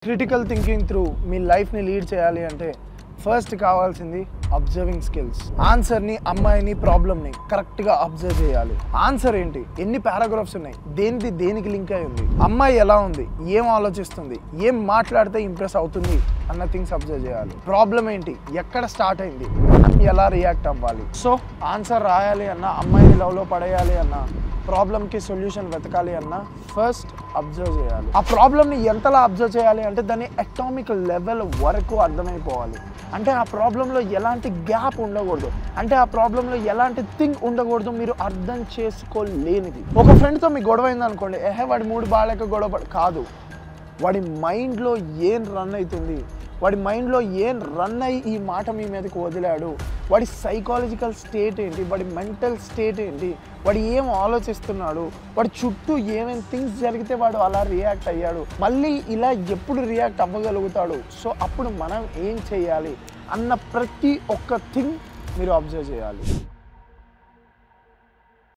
Critical thinking through మీ లైఫ్ని lead చేయాలి అంటే ఫస్ట్ కావాల్సింది అబ్జర్వింగ్ స్కిల్స్. ఆన్సర్ని, అమ్మాయిని, ప్రాబ్లమ్ని కరెక్ట్గా అబ్జర్వ్ చేయాలి. ఆన్సర్ ఏంటి, ఎన్ని పారాగ్రాఫ్స్ ఉన్నాయి, దేనికి లింక్ అయి ఉంది, అమ్మాయి ఎలా ఉంది, ఏం ఆలోచిస్తుంది, ఏం మాట్లాడితే ఇంప్రెస్ అవుతుంది అన్న థింగ్స్ అబ్జర్వ్ చేయాలి. ప్రాబ్లం ఏంటి, ఎక్కడ స్టార్ట్ అయింది, మనం ఎలా రియాక్ట్ అవ్వాలి. సో ఆన్సర్ రాయాలి అన్నా, అమ్మాయిని లవ్లో పడేయాలి అన్నా, ప్రాబ్లమ్కి సొల్యూషన్ వెతకాలి అన్నా ఫస్ట్ అబ్జర్వ్ చేయాలి. ఆ ప్రాబ్లమ్ని ఎంతలా అబ్జర్వ్ చేయాలి అంటే దాన్ని అటామిక్ లెవెల్ వరకు అర్థమైపోవాలి. అంటే ఆ ప్రాబ్లంలో ఎలాంటి గ్యాప్ ఉండకూడదు, అంటే ఆ ప్రాబ్లంలో ఎలాంటి థింగ్ ఉండకూడదు మీరు అర్థం చేసుకోలేనిది. ఒక ఫ్రెండ్తో మీకు గొడవ అయింది అనుకోండి, వాడి మూడు బాగాలేక గొడవ కాదు, వాడి మైండ్లో ఏం రన్ అవుతుంది, వాడి మైండ్లో ఏం రన్ అయ్యి ఈ మాట మీ మీదకి వదిలాడు, వాడి సైకాలజికల్ స్టేట్ ఏంటి, వాడి మెంటల్ స్టేట్ ఏంటి, వాడు ఏం ఆలోచిస్తున్నాడు, వాడి చుట్టూ ఏమేమి థింగ్స్ జరిగితే వాడు అలా రియాక్ట్ అయ్యాడు, మళ్ళీ ఇలా ఎప్పుడు రియాక్ట్ అవ్వగలుగుతాడు, సో అప్పుడు మనం ఏం చేయాలి అన్న ప్రతి ఒక్క థింగ్ మీరు అబ్జర్వ్ చేయాలి.